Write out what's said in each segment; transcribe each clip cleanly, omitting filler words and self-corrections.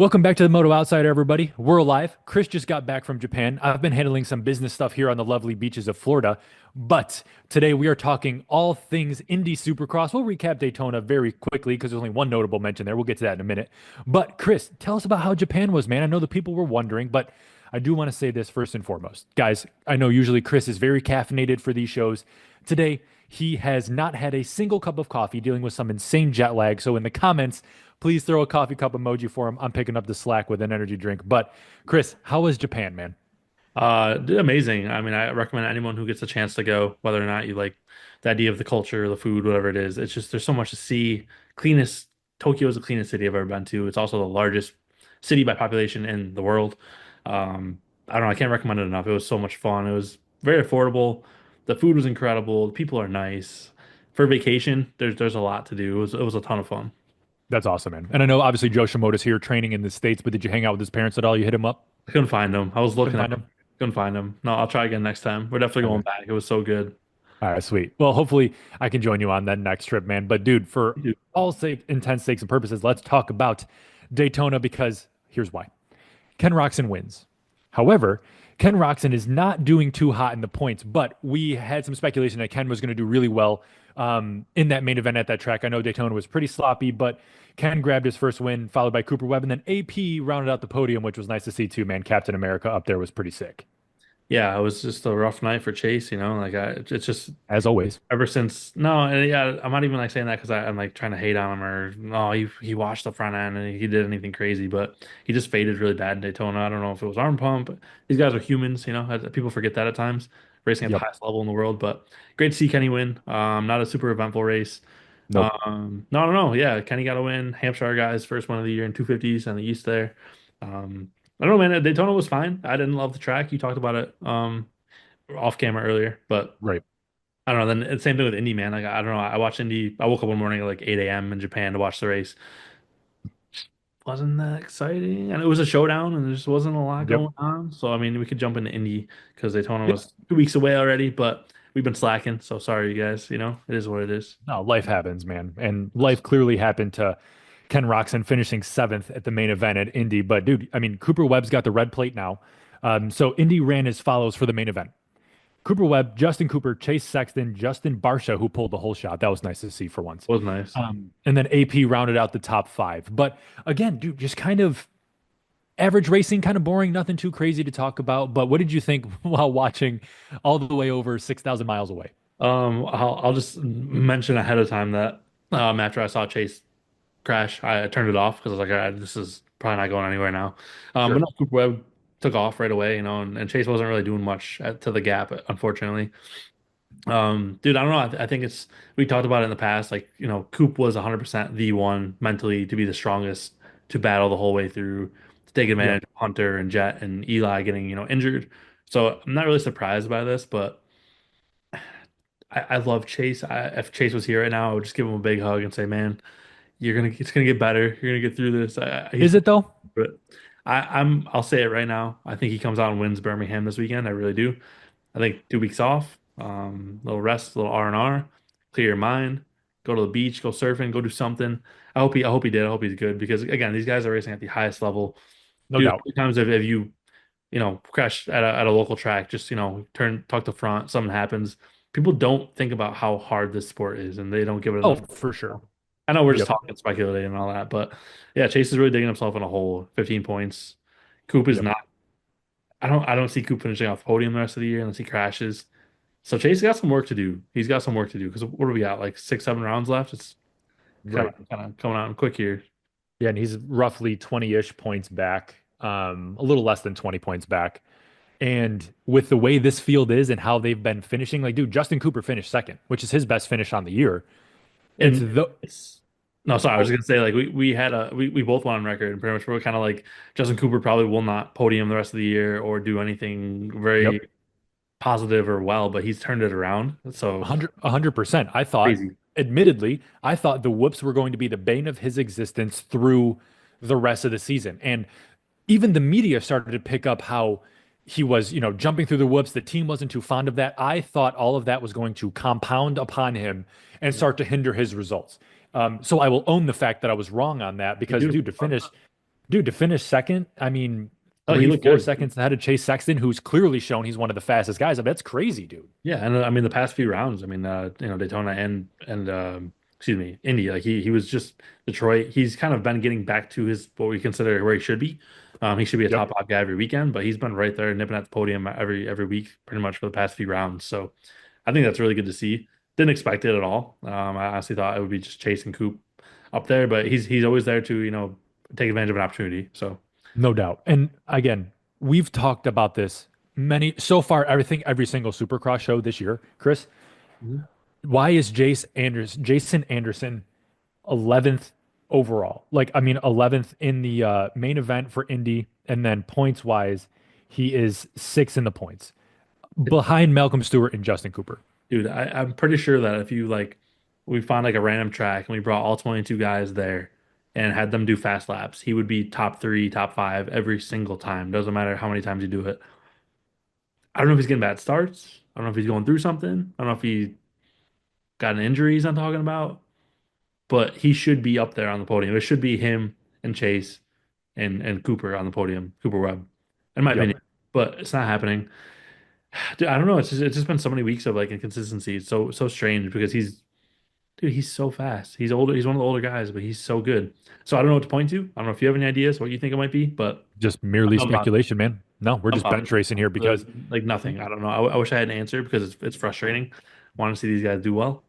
Welcome back to the Moto Outsider, everybody. We're alive. Chris just got back from Japan. I've been handling some business stuff here on the lovely beaches of Florida. But today we are talking all things Indy Supercross. We'll recap Daytona very quickly because there's only one notable mention there. We'll get to that in a minute. But Chris, tell us about how Japan was, man. I know the people were wondering, but I do want to say this first and foremost. Guys, I know usually Chris is very caffeinated for these shows. Today, he has not had a single cup of coffee, dealing with some insane jet lag. So in the comments, please throw a coffee cup emoji for him. I'm picking up the slack with an energy drink. But Chris, how was Japan, man? Amazing. I mean, I recommend anyone who gets a chance to go, whether or not you like the idea of the culture, the food, whatever it is. It's just there's so much to see. Cleanest Tokyo is the cleanest city I've ever been to. It's also the largest city by population in the world. I don't know, I can't recommend it enough. It was so much fun. It was very affordable. The food was incredible. The people are nice. For vacation, there's a lot to do. It was a ton of fun. That's awesome, man. And I know obviously Joe Shimoda's here training in the States, but did you hang out with his parents at all? You hit him up? I couldn't find them. I was Couldn't looking at find them. him? Couldn't find them. No, I'll try again next time. We're definitely going Okay. back. It was so good. All right, sweet. Well, hopefully I can join you on that next trip, man. But dude, for all sake, intents, sakes, and purposes, let's talk about Daytona because here's why. Ken Roczen wins. However, Ken Roczen is not doing too hot in the points, but we had some speculation that Ken was going to do really well in that main event at that track. I know Daytona was pretty sloppy, but Ken grabbed his first win, followed by Cooper Webb, and then AP rounded out the podium, which was nice to see too, man. Captain America up there was pretty sick, Yeah, it was just a rough night for Chase, it's just as always. ever since no, and yeah, I'm not even like saying that because I'm like trying to hate on him or no, he washed the front end and he did anything crazy, but he just faded really bad in Daytona. I don't know if it was arm pump. These guys are humans, people forget that at times, racing at the Yep. highest level in the world. But great to see Kenny win. Not a super eventful race. Nope. No, yeah, Kenny got a win. Hampshire guys, first one of the year in 250s on the East there. I don't know, man. Daytona was fine. I didn't love the track. You talked about it off camera earlier, but. Right. I don't know. Then it's same thing with Indy, man. Like I don't know. I watched Indy. I woke up one morning at like 8 a.m. in Japan to watch the race. Wasn't that exciting? And it was a showdown, and there just wasn't a lot Yep. going on. So I mean, we could jump into Indy because Daytona Yeah. was 2 weeks away already, but we've been slacking. So sorry, you guys. It is what it is. No, life happens, man. And life clearly happened to Ken Roczen finishing seventh at the main event at Indy. But dude, I mean, Cooper Webb's got the red plate now. So Indy ran as follows for the main event. Cooper Webb, Justin Cooper, Chase Sexton, Justin Barsha, who pulled the whole shot. That was nice to see for once. Was nice. And then AP rounded out the top five. But again, dude, just kind of average racing, kind of boring, nothing too crazy to talk about. But what did you think while watching all the way over 6,000 miles away? I'll just mention ahead of time that after I saw Chase crash, I turned it off because I was like, all right, this is probably not going anywhere now. But Sure. no, Cooper Webb took off right away, and Chase wasn't really doing much to the gap, unfortunately. Dude, I don't know. I think we talked about it in the past. Like, Coop was 100% the one mentally to be the strongest to battle the whole way through, to take Yep. advantage of Hunter and Jet and Eli getting, injured. So I'm not really surprised by this, but I love Chase. If Chase was here right now, I would just give him a big hug and say, man, it's gonna get better. You're gonna get through this. Is it though? But I'll say it right now. I think he comes out and wins Birmingham this weekend. I really do. I think 2 weeks off, little rest, little R&R, clear your mind, go to the beach, go surfing, go do something. I hope he did. I hope he's good because again, these guys are racing at the highest level. No Dude, how doubt. many times if you crash at a local track, just talk to front, something happens. People don't think about how hard this sport is, and they don't give it Oh, enough. for sure. I know we're just Yep. talking speculating and all that, but yeah, Chase is really digging himself in a hole. 15 points. Coop is Yep. not. I don't see Coop finishing off the podium the rest of the year unless he crashes. So Chase got some work to do. He's got some work to do because what do we got? Like 6, 7 rounds left. It's kind Right. of kind of coming out quick here. Yeah, and he's roughly 20-ish points back, a little less than 20 points back. And with the way this field is and how they've been finishing, like, dude, Justin Cooper finished second, which is his best finish on the year. It's And the it's no, sorry, I was oh, just gonna say like we both went on record and pretty much we're kind of like Justin Cooper probably will not podium the rest of the year or do anything yep, very positive or well, but he's turned it around. So 100%. I thought, crazy. admittedly, I thought the whoops were going to be the bane of his existence through the rest of the season. And even the media started to pick up how he was, jumping through the whoops. The team wasn't too fond of that. I thought all of that was going to compound upon him and start to hinder his results. So I will own the fact that I was wrong on that You because, do. dude, to finish Dude, to finish second, I mean, Oh, he three, looked four good. seconds ahead of Chase Sexton, who's clearly shown he's one of the fastest guys. I mean, that's crazy, dude. Yeah, and I mean the past few rounds, I mean Daytona and excuse me, Indy, like he was just Detroit. He's kind of been getting back to his what we consider where he should be. He should be a Yep. top five guy every weekend, but he's been right there nipping at the podium every week, pretty much for the past few rounds. So I think that's really good to see. Didn't expect it at all. I honestly thought it would be just Chase and Coop up there, but he's always there to, take advantage of an opportunity. So No doubt. And again, we've talked about this so far, every single Supercross show this year, Chris. Mhm. Why is Jason Anderson 11th overall? Like, I mean, 11th in the main event for Indy, and then points wise, he is sixth in the points behind Malcolm Stewart and Justin Cooper. Dude, I'm pretty sure that if you we found like a random track and we brought all 22 guys there and had them do fast laps, he would be top three, top five every single time. Doesn't matter how many times you do it. I don't know if he's getting bad starts. I don't know if he's going through something. I don't know if he got an injury he's not talking about, but he should be up there on the podium. It should be him and Chase and Cooper on the podium, Cooper Webb, in my Yep. opinion. But it's not happening. Dude, I don't know. It's just been so many weeks of like inconsistency. It's so strange because he's so fast. He's older. He's one of the older guys, but he's so good. So I don't know what to point to. I don't know if you have any ideas what you think it might be, but Just merely I'm not. speculation, man. No, we're I'm just bench not. racing here because, Like nothing. I don't know. I wish I had an answer because it's frustrating. Want to see these guys do well.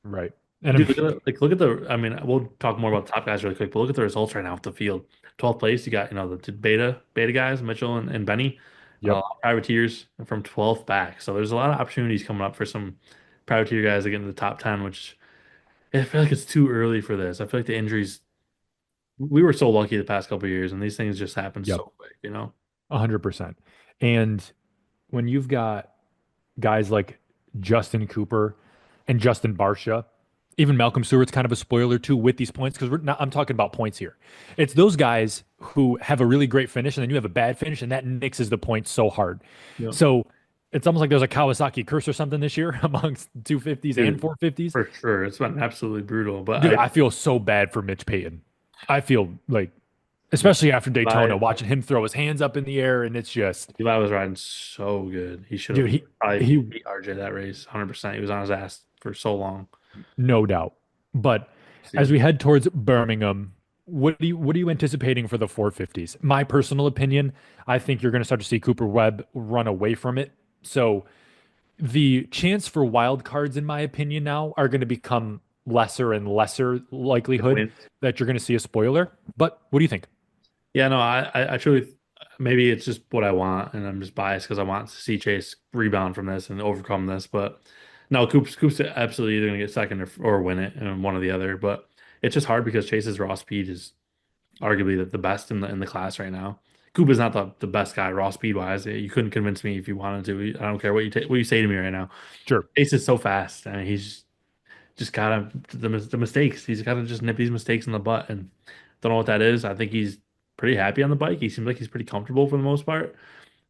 right. And Dude, look at the. I mean, we'll talk more about the top guys really quick, but look at the results right now with the field. 12th place, you got the beta guys, Mitchell and Benny, yep. privateers from 12th back. So there's a lot of opportunities coming up for some privateer guys to get into the top 10, which I feel like it's too early for this. I feel like the injuries. We were so lucky the past couple of years, and these things just happen Yep. so quick. 100%. And when you've got guys like Justin Cooper and Justin Barsha, even Malcolm Stewart's kind of a spoiler too with these points because we're not, I'm talking about points here. It's those guys who have a really great finish and then you have a bad finish and that nixes the points so hard. Yep. So it's almost like there's a Kawasaki curse or something this year amongst 250s and Dude, 450s. for sure, it's been absolutely brutal. But Dude, I feel so bad for Mitch Payton. I feel like, especially after Daytona, I watching him throw his hands up in the air and it's just, Eli was riding so good. He should dude, have he probably he beat RJ that race 100%. He was on his ass for so long. no doubt. But as See, we head towards Birmingham, what are you anticipating for the 450s? My personal opinion, I think you're going to start to see Cooper Webb run away from it. So the chance for wild cards, in my opinion, now are going to become lesser and lesser likelihood wins. that you're going to see a spoiler. But what do you think? Yeah, no, I truly maybe it's just what I want, and I'm just biased because I want to see Chase rebound from this and overcome this. But no, Coop's absolutely either going to get second or win it, and one or the other. But it's just hard because Chase's raw speed is arguably the best in the class right now. Coop is not the best guy raw speed wise. You couldn't convince me if you wanted to. I don't care what you say to me right now. Sure. Chase is so fast, and he's just gotta the mistakes. He's gotta just nip these mistakes in the butt, and don't know what that is. I think he's pretty happy on the bike. He seems like he's pretty comfortable for the most part.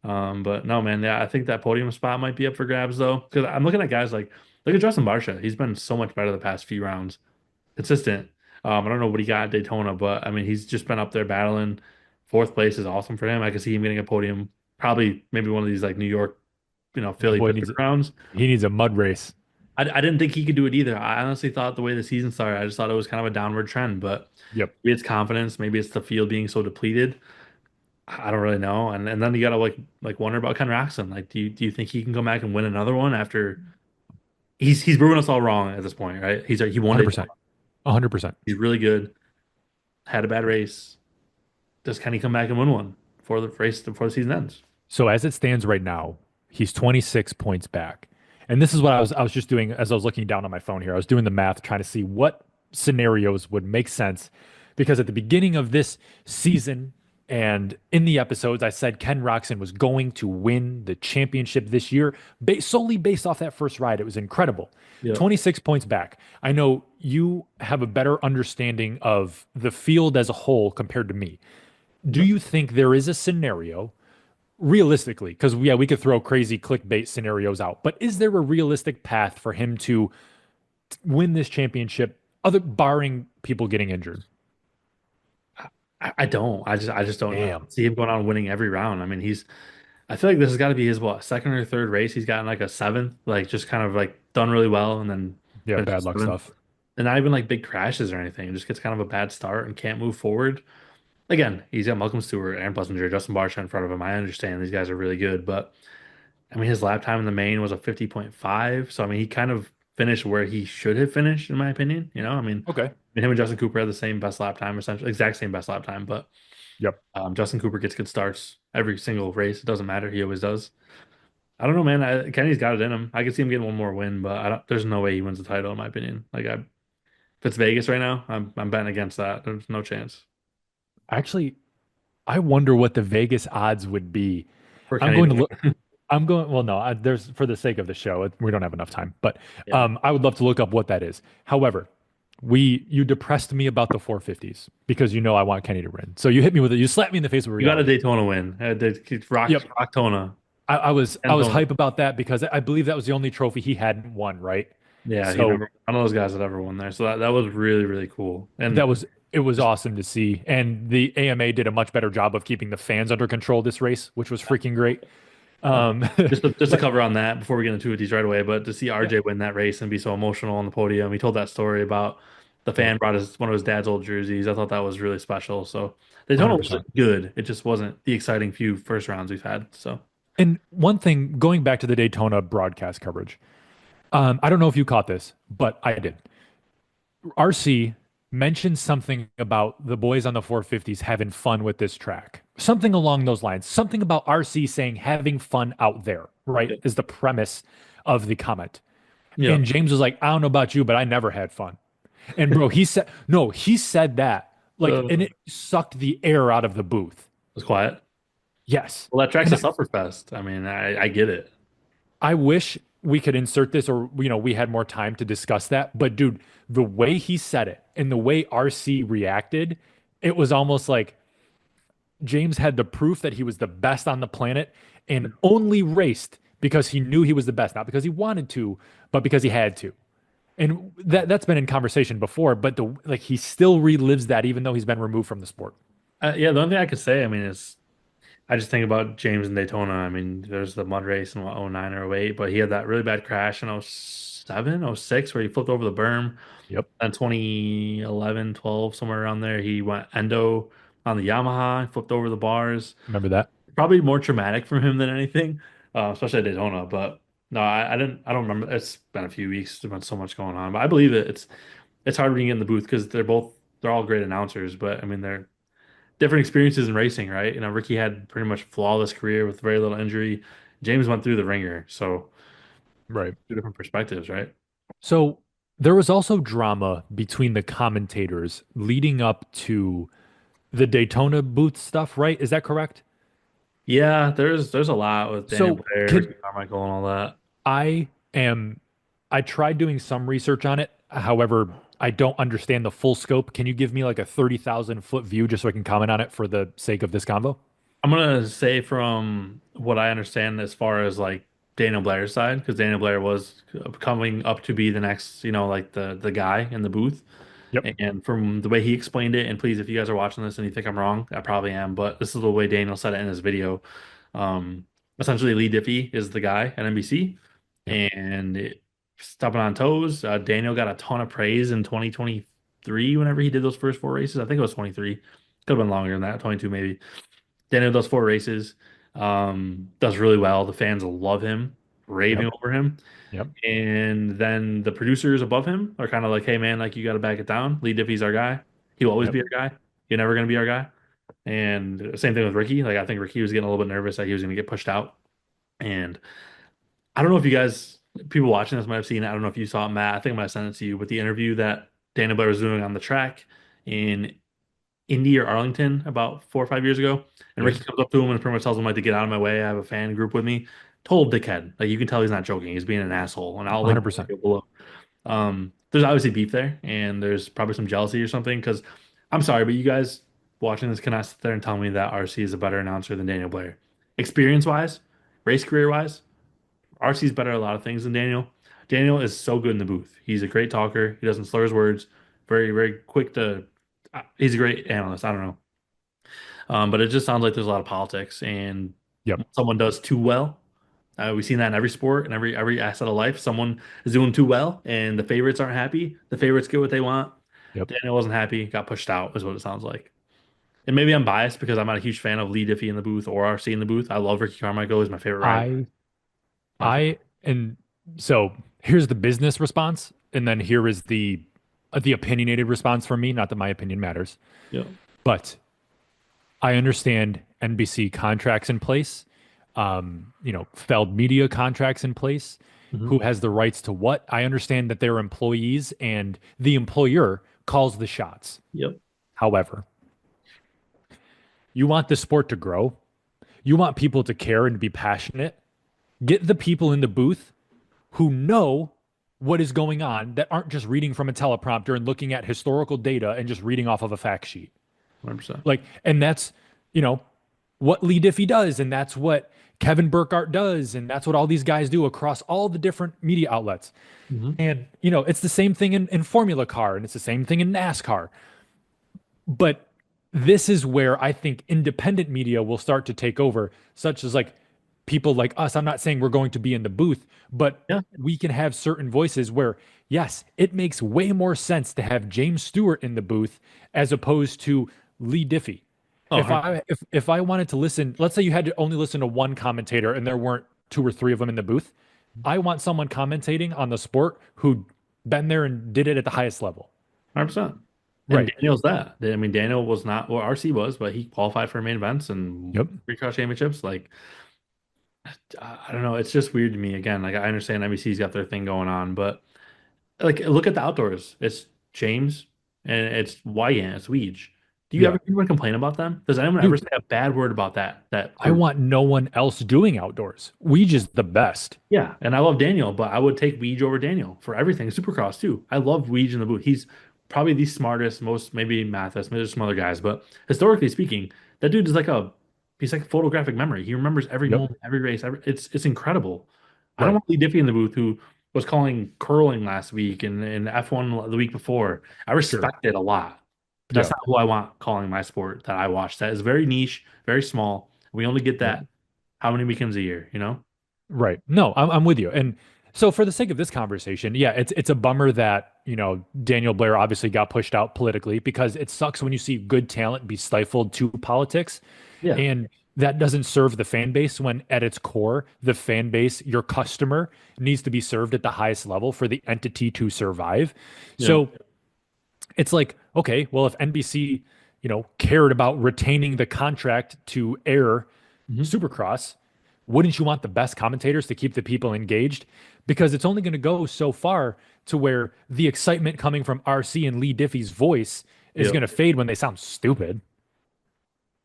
But no, man, yeah, I think that podium spot might be up for grabs though, because I'm looking at guys like look at Justin Barsha. He's been so much better the past few rounds, consistent. I don't know what he got at Daytona, but I mean, he's just been up there battling. Fourth place is awesome for him. I could see him getting a podium, probably maybe one of these like New York, That Philly boy Pittsburgh rounds. he needs a mud race. I didn't think he could do it either. I honestly thought the way the season started, I just thought it was kind of a downward trend, but Yep. maybe it's confidence, maybe it's the field being so depleted. I don't really know. And then you gotta wonder about Ken Roczen. Like, do you think he can come back and win another one after he's proven us all wrong at this point, right? He won it. 100%. 100%. He's really good. Had a bad race. Does Kenny come back and win one before the season ends? So as it stands right now, he's 26 points back. And this is what I was just doing as I was looking down on my phone here. I was doing the math trying to see what scenarios would make sense because at the beginning of this season and in the episodes I said Ken Roczen was going to win the championship this year solely based off that first ride. It was incredible. Yeah. 26 points back. I know you have a better understanding of the field as a whole compared to me. Do you think there is a scenario realistically, because yeah, we could throw crazy clickbait scenarios out, but is there a realistic path for him to win this championship, other barring people getting injured? I don't. I just don't Damn. see him going on winning every round. I mean, I feel like this has got to be his what, second or third race. He's gotten like a seventh, like just kind of like done really well and then Yeah, bad finished luck seventh. stuff. And not even like big crashes or anything. Just gets kind of a bad start and can't move forward. Again, he's got Malcolm Stewart, Aaron Plessinger, Justin Barcia in front of him. I understand these guys are really good, but I mean, his lap time in the main was a 50.5. So, I mean, he kind of finished where he should have finished, in my opinion. Okay. Him and Justin Cooper had the same best lap time, essentially, exact same best lap time. But Yep. Justin Cooper gets good starts every single race. It doesn't matter. He always does. I don't know, man. Kenny's got it in him. I could see him getting one more win, but there's no way he wins the title, in my opinion. If it's Vegas right now, I'm betting against that. There's no chance Actually, I wonder what the Vegas odds would be. for I'm Kenny going to to look. win. I'm going. Well, no, there's for the sake of the show, we don't have enough time. But Yeah. I would love to look up what that is. However, you depressed me about the 450s because I want Kenny to win. So you hit me with it. You slapped me in the face with You got a reality. Daytona win. Yep. Rocktona. I was Daytona. hype about that because I believe that was the only trophy he hadn't won, right? Yeah, he So never, none of those guys had ever won there. So that was really, really cool. that And was it was just, awesome to see. And the AMA did a much better job of keeping the fans under control this race, which was freaking great. uh, Um, just to but cover on that before we get into these right away, but to see yeah, RJ win that race and be so emotional on the podium, he told that story about the yep, fan brought one of his dad's old jerseys. I thought that was really special. So Daytona was 100%. good. It just wasn't the exciting few first rounds we've had. So And one thing, going back to the Daytona broadcast coverage, I don't know if you caught this, but I did. RC mentioned something about the boys on the 450s having fun with this track. Something along those lines. Something about RC saying having fun out there, right? yeah, Is the premise of the comment. yeah, And James was like, I don't know about you, but I never had fun. And bro, he said, no, he said that like, and it it sucked the air out of the booth. was quiet. Yes. Well, that track's And a sufferfest. I mean, I get it. I wish we could insert this or we had more time to discuss that. But dude, the way he said it and the way RC reacted, it was almost like James had the proof that he was the best on the planet and only raced because he knew he was the best, not because he wanted to, but because he had to. And that's been in conversation before, but the like he still relives that even though he's been removed from the sport. Yeah, the only thing I could say, I mean, is I just think about James in Daytona. I mean, there's the mud race in what, '09 or '08, but he had that really bad crash in '07, '06 where he flipped over the berm. Yep. And 2011, 12, somewhere around there, he went endo on the Yamaha, flipped over the bars. Remember that? Probably more traumatic for him than anything, especially at Daytona. But no, I don't remember. It's been a few weeks. There's been so much going on, but I believe it. It's hard when you get in the booth because they're all great announcers, but I mean they're different experiences in racing, right? Ricky had pretty much flawless career with very little injury. James went through the ringer, so Right. two different perspectives, right? So there was also drama between the commentators leading up to the Daytona booth stuff, right? Is that correct? Yeah, there's a lot with Daniel So Blair, Ricky can Carmichael, and all that. I am I tried doing some research on it. However, I don't understand the full scope. Can you give me like a 30,000 foot view just so I can comment on it for the sake of this convo? I'm gonna say from what I understand as far as like Daniel Blair's side, because Daniel Blair was coming up to be the next, like the guy in the booth. Yep. And from the way he explained it, and please, if you guys are watching this and you think I'm wrong, I probably am, but this is the way Daniel said it in his video. Essentially, Lee Diffie is the guy at NBC, Yep. and stepping on toes. Daniel got a ton of praise in 2023 whenever he did those first four races. I think it was 23. Could have been longer than that, 22 maybe. Daniel does four races, does really well. The fans love him, raving Yep. over him. Yep. And then the producers above him are kind of like, hey, man, like you got to back it down. Lee Diffie's our guy. He'll always Yep. be our guy. You're never going to be our guy. And same thing with Ricky. Like, I think Ricky was getting a little bit nervous that he was going to get pushed out. And I don't know if you guys, people watching this might have seen it. I don't know if you saw it, Matt. I think I might have sent it to you with the interview that Daniel Blair was doing on the track in Indy or Arlington about 4 or 5 years ago. And Yep. Ricky comes up to him and pretty much tells him like to get out of my way. I have a fan group with me. Total dickhead. Like you can tell he's not joking. He's being an asshole. And I'll link the 100%. video below. There's obviously beef there, and there's probably some jealousy or something. Because I'm sorry, but you guys watching this cannot sit there and tell me that RC is a better announcer than Daniel Blair. Experience wise, race career wise, RC's better at a lot of things than Daniel. Daniel is so good in the booth. He's a great talker. He doesn't slur his words. Very, very quick to. He's a great analyst. I don't know. But it just sounds like there's a lot of politics, and Yep. when someone does too well. We've seen that in every sport and every asset of life. Someone is doing too well, and the favorites aren't happy. The favorites get what they want. Yep. Daniel wasn't happy, got pushed out, is what it sounds like. And maybe I'm biased because I'm not a huge fan of Lee Diffie in the booth or RC in the booth. I love Ricky Carmichael; he's my favorite rider. I My favorite. and so here's the business response, and then here is the opinionated response from me. Not that my opinion matters, Yeah. but I understand NBC contracts in place, Feld Media contracts in place. Hmm. Who has the rights to what? I understand that they're employees and the employer calls the shots. Yep. However, you want the sport to grow. You want people to care and be passionate. Get the people in the booth who know what is going on that aren't just reading from a teleprompter and looking at historical data and just reading off of a fact sheet. 100%. And that's, you know, what Lee Diffie does, and that's what Kevin Burkhardt does, and that's what all these guys do across all the different media outlets. Hmm. And, it's the same thing in Formula Car, and it's the same thing in NASCAR. But this is where I think independent media will start to take over, such as like people like us. I'm not saying we're going to be in the booth, but Yeah. we can have certain voices where, yes, it makes way more sense to have James Stewart in the booth as opposed to Lee Diffie. Oh, If 100%. if I wanted to listen, let's say you had to only listen to one commentator and there weren't two or three of them in the booth. I want someone commentating on the sport who'd been there and did it at the highest level. 100%. And Right. Daniel's that. I mean, Daniel was not what RC was, but he qualified for main events and Yep. Recross championships. Like, I don't know. It's just weird to me. Again, like I understand NBC's got their thing going on, but like look at the outdoors. It's James and it's Wyan, it's Weege. Do you ever Yeah. hear anyone complain about them? Does anyone ever Dude, say a bad word about that I group? want no one else doing outdoors. We just the best. Yeah, and I love Daniel, but I would take Weege over Daniel for everything. Supercross too. I love Weege in the booth. He's probably the smartest, most maybe Mathis, maybe there's some other guys, but historically speaking, that dude is like he's like photographic memory. He remembers every Yep. moment, every race. It's incredible. I don't Right. want Lee Diffie in the booth who was calling curling last week and F1 the week before. I Sure. respect it a lot, but that's Yeah. not who I want calling my sport that I watch. That is very niche, very small. We only get Yep. that how many weekends a year, you know? Right. No, I'm with you. And so for the sake of this conversation, yeah, it's a bummer that, Daniel Blair obviously got pushed out politically because it sucks when you see good talent be stifled to politics. Yeah. And that doesn't serve the fan base when at its core, the fan base, your customer needs to be served at the highest level for the entity to survive. Yeah. So it's like, okay, well, if NBC, cared about retaining the contract to air Mhm. Supercross, wouldn't you want the best commentators to keep the people engaged? Because it's only going to go so far to where the excitement coming from RC and Lee Diffie's voice is Yeah. going to fade when they sound stupid.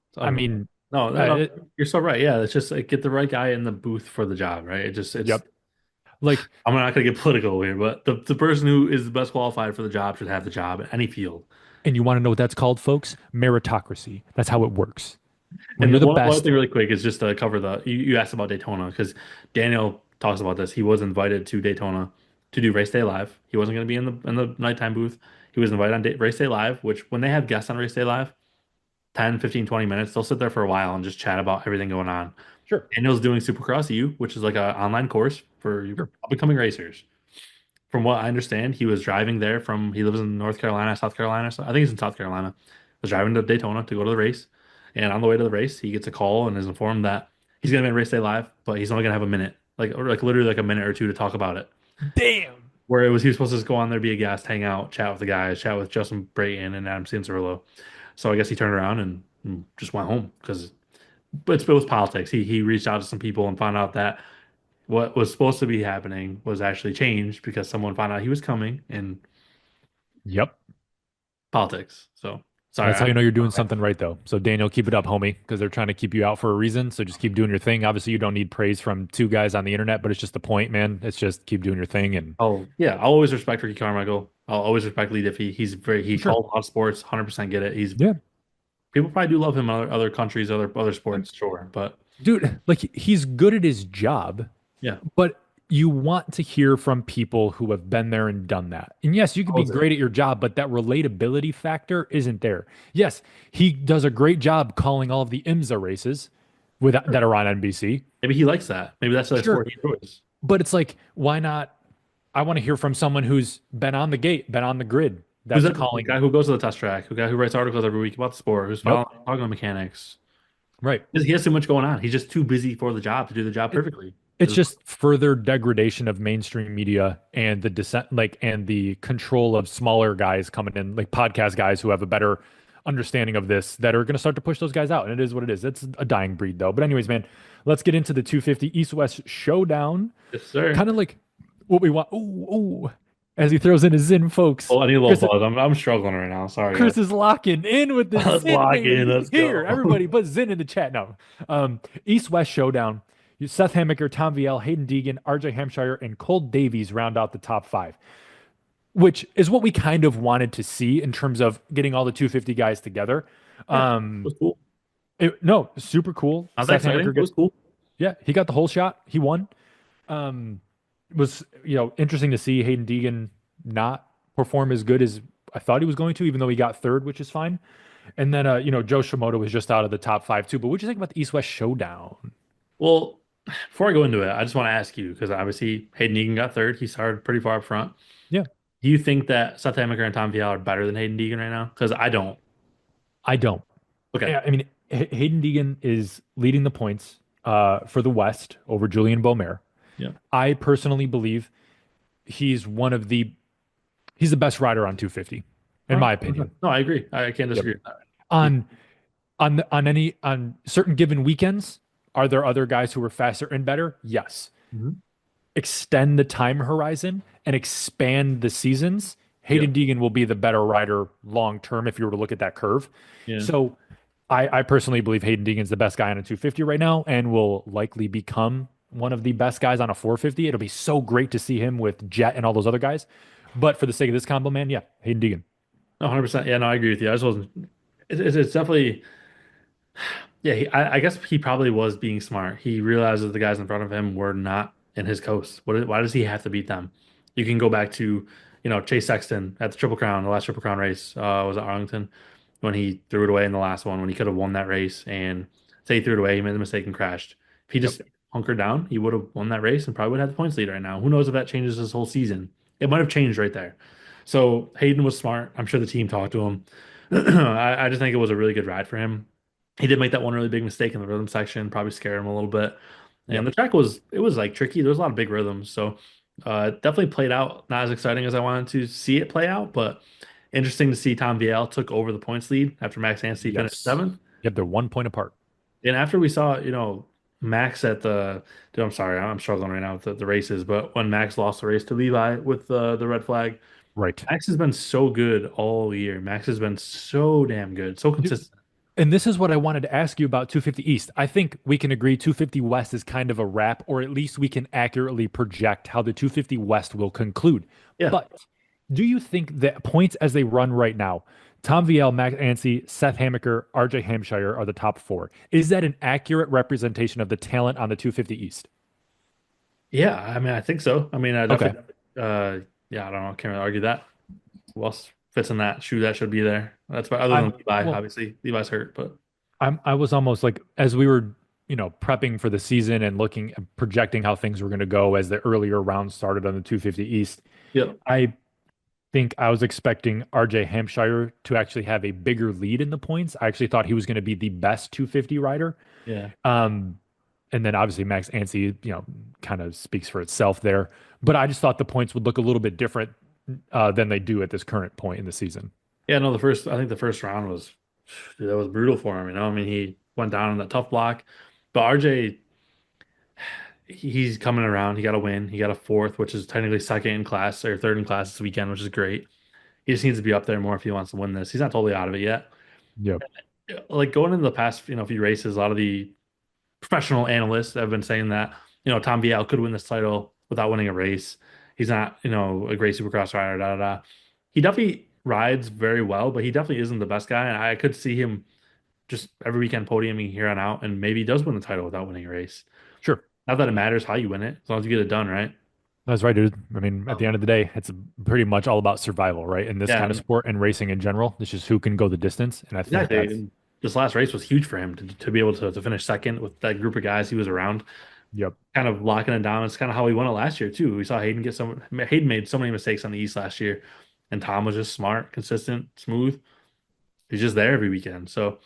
It's I unreal. mean, No, uh, no, it- you're so right. Yeah, it's just like get the right guy in the booth for the job, right? It's. yep. Like, I'm not gonna get political here, but the person who is the best qualified for the job should have the job in any field. and you want to know what that's called, folks? Meritocracy. That's how it works. When And you're the the one best, thing really quick is just to cover you asked about Daytona because Daniel talks about this. He was invited to Daytona to do race day live. He wasn't going to be in the nighttime booth. He was invited on race day live, which when they have guests on race day live, 10, 15, 20 minutes, they'll sit there for a while and just chat about everything going on. sure, Daniel's doing Supercross U, which is like an online course for sure, up-and-coming racers. From what I understand, he was driving there he lives in North Carolina, South Carolina. So I think he's in South Carolina. Was driving to Daytona to go to the race. And on the way to the race, he gets a call and is informed that he's going to be on race day live, but he's only going to have a minute, or like literally like a minute or two to talk about it. damn. Where he was supposed to just go on there, be a guest, hang out, chat with the guys, chat with Justin Brayton and Adam Cianciarulo. So I guess he turned around and just went home because it was politics. He reached out to some people and found out that what was supposed to be happening was actually changed because someone found out he was coming in Yep. politics. So sorry. That's how you know you're doing something right, though. So, Daniel, keep it up, homie, because they're trying to keep you out for a reason. So, just keep doing your thing. Obviously, you don't need praise from two guys on the internet, but it's just the point, man. It's just keep doing your thing. And Oh yeah, I'll always respect Ricky Carmichael. I'll always respect Lee Diffie. He sure. calls a lot of sports, 100% get it. He's Yeah. people probably do love him in other countries, other sports, sure. But Dude, like he's good at his job, yeah, but you want to hear from people who have been there and done that. And yes, you could be Owns it. great at your job, but that relatability factor isn't there. Yes, he does a great job calling all of the IMSA races that are on NBC. Maybe he likes that. Maybe that's the Sure. sport he enjoys. But it's like, why not? I want to hear from someone who's been on the gate, been on the grid, Who's that's that the calling. guy who goes to the test track? The guy who writes articles every week about the sport? Who's Yep. following talking about mechanics? Right. He has too much going on. He's just too busy for the job to do the job perfectly. It's just further degradation of mainstream media and the descent, like, and the control of smaller guys coming in, like podcast guys who have a better understanding of this that are going to start to push those guys out. And it is what it is. It's a dying breed, though. But, anyways, man, let's get into the 250 East West showdown. Yes, sir. Kind of like what we want. Ooh, ooh, as he throws in his Zin, folks. Oh, I need a little Chris, pause. I'm struggling right now. Sorry, guys. Chris is locking in with the Let's Zin, lock in. baby. Let's Here, go. everybody, put Zin in the chat now. East West showdown. Seth Hammaker, Tom Vialle, Hayden Deegan, RJ Hampshire, and Cole Davies round out the top five, which is what we kind of wanted to see in terms of getting all the 250 guys together. Yeah, it Um, was cool. no, super cool. Not that Seth exciting. Hammaker It was gets, cool. yeah, he got the whole shot. He won. Um, was interesting to see Hayden Deegan not perform as good as I thought he was going to, even though he got third, which is fine. And then Joe Shimoda was just out of the top five too. But what do you think about the East West showdown? Well, before I go into it, I just want to ask you because obviously Hayden Egan got third. He started pretty far up front. Yeah, Do you think that Seth Hamaker and Tom Vialle are better than Hayden Deegan right now? Because I don't. I don't. Okay. Yeah, I mean, Hayden Deegan is leading the points for the West over Julian Beaumer. Yeah. I personally believe he's one of the he's the best rider on 250, in my Okay. opinion. No, I agree. I can't Yep. disagree with that. He- On on certain given weekends, are there other guys who are faster and better? Yes. Mhm. Extend the time horizon and expand the seasons. Yeah. Hayden Deegan will be the better rider long term if you were to look at that curve. Yeah. So I personally believe Hayden Deegan's the best guy on a 250 right now and will likely become one of the best guys on a 450. It'll be so great to see him with Jet and all those other guys. But for the sake of this combo, man, yeah, Hayden Deegan. No, 100%. Yeah, no, I agree with you. I just wasn't. It's definitely. Yeah, I guess he probably was being smart. He realized that the guys in front of him were not in his coast. Why does he have to beat them? You can go back to, Chase Sexton at the Triple Crown, the last Triple Crown race, was at Arlington, when he threw it away in the last one, when he could have won that race. And say he threw it away, he made the mistake and crashed. If he Yep. just hunkered down, he would have won that race and probably would have had the points lead right now. Who knows if that changes his whole season? It might have changed right there. So Hayden was smart. I'm sure the team talked to him. I just think it was a really good ride for him. He did make that one really big mistake in the rhythm section, probably scared him a little bit. And Yep. the track was like tricky. There was a lot of big rhythms, so it definitely played out not as exciting as I wanted to see it play out, but interesting to see Tom Vialle took over the points lead after Max Anstey finished Yes. seventh. Yep, they're 1 point apart. And after we saw, Max at the, dude, I'm sorry, I'm struggling right now with the races, but when Max lost the race to Levi with the red flag, Right. Max has been so good all year. Max has been so damn good, so consistent. And this is what I wanted to ask you about 250 East. I think we can agree 250 West is kind of a wrap, or at least we can accurately project how the 250 West will conclude. Yeah. But do you think that points as they run right now, Tom Vialle, Max Anstey, Seth Hammaker, RJ Hampshire are the top four? Is that an accurate representation of the talent on the 250 East? Yeah, I mean, I think so. I mean, I Okay. definitely, yeah, I don't know. Can't really argue that. Who else fits in that shoe that should be there? That's why, other than I'm Levi, well, obviously. Levi's hurt, but I was almost like as we were, prepping for the season and looking projecting how things were going to go as the earlier rounds started on the 250 East. yeah, I think I was expecting RJ Hampshire to actually have a bigger lead in the points. I actually thought he was going to be the best 250 rider. yeah, Um, and then obviously Max Anstey, kind of speaks for itself there. But I just thought the points would look a little bit different than they do at this current point in the season. yeah. No, I think the first round was, dude, that was brutal for him. I mean, he went down in that tough block, but RJ, he's coming around. He got a win. He got a fourth, which is technically second in class or third in class this weekend, which is great. He just needs to be up there more if he wants to win this. He's not totally out of it yet. Yep. Like going into the past, few races, a lot of the professional analysts have been saying that, Tom Vialle could win this title without winning a race. He's not, a great supercross rider, da da da. He definitely rides very well, but he definitely isn't the best guy. And I could see him just every weekend podiuming here on out, and maybe he does win the title without winning a race. Sure. Not that it matters how you win it, as long as you get it done, right? That's right, dude. I mean, at the Um, end of the day, it's pretty much all about survival, right? In this yeah, kind of sport and racing in general, it's just who can go the distance. And I think exactly. that's, And this last race was huge for him to be able to finish second with that group of guys he was around, yep. kind of locking it down. It's kind of how he won it last year too. We saw Hayden made so many mistakes on the East last year, and Tom was just smart, consistent, smooth. He's just there every weekend. So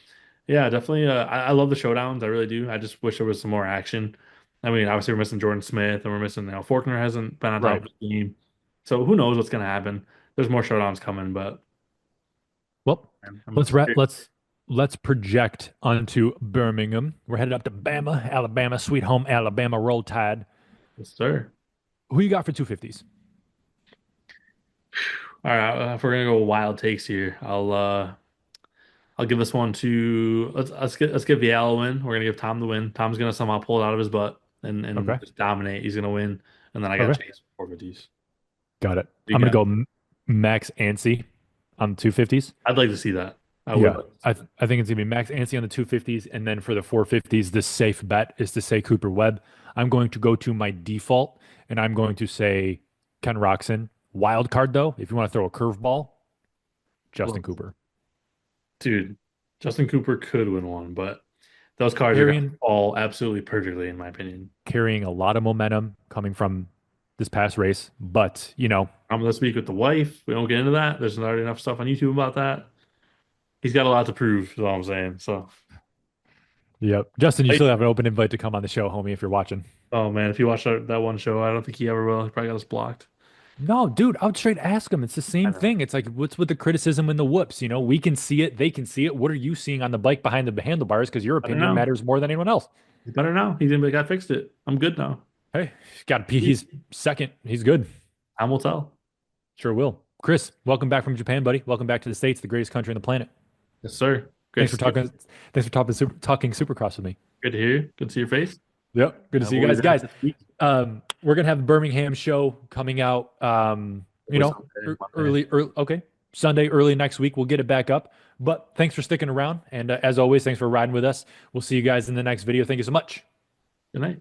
yeah, definitely. I love the showdowns. I really do. I just wish there was some more action. I mean, obviously we're missing Jordan Smith and we're missing, Faulkner hasn't been on top Right. of the game. So who knows what's gonna happen? There's more showdowns coming, but Well, I'm let's wrap. Let's project onto Birmingham. We're headed up to Bama, Alabama, sweet home Alabama. Roll Tide. yes, sir. Who you got for 250s? All right, if we're gonna go wild takes here, I'll give this one to let's give Vialle a win. We're gonna give Tom the win. Tom's gonna somehow pull it out of his butt and Okay. just dominate. He's gonna win, and then I got Okay. Chase for 450s. Got it. You I'm gonna got? go Max Anstey on the 250s. I'd like to see that. I would Yeah, like to I see th that. I think it's gonna be Max Anstey on the 250s, and then for the 450s, the safe bet is to say Cooper Webb. I'm going to go to my default, and I'm going to say Ken Roxon. Wild card though, if you want to throw a curveball, Justin Well, Cooper. dude, Justin Cooper could win one, but those cards are going to Carrying fall absolutely perfectly, in my opinion. carrying a lot of momentum coming from this past race, but I'm going to speak with the wife. We don't get into that. There's already enough stuff on YouTube about that. He's got a lot to prove, is all I'm saying. So, yep. Justin, you Hey. still have an open invite to come on the show, homie, if you're watching. Oh man, if you watch that one show, I don't think he ever will. He probably got us blocked. No, dude, I would straight ask him. It's the I same know. thing. It's like, what's with the criticism and the whoops? We can see it, they can see it. What are you seeing on the bike behind the handlebars? Because your I don't opinion know. matters more than anyone else. He's better now. He's gonna be like, I fixed it. I'm good now. Hey, he's second. He's good. Time will tell. Sure will. Chris, welcome back from Japan, buddy. Welcome back to the States, the greatest country on the planet. Yes, sir. Great Thanks to for see you. talking Supercross with me. Good to hear you. Good to see your face. Yep. Good to see you We'll be guys. back Guys, this week. we're gonna have the Birmingham show coming out Hopefully someday, one day. early okay. Sunday, early next week. We'll get it back up. But thanks for sticking around. And as always, thanks for riding with us. We'll see you guys in the next video. Thank you so much. Good night.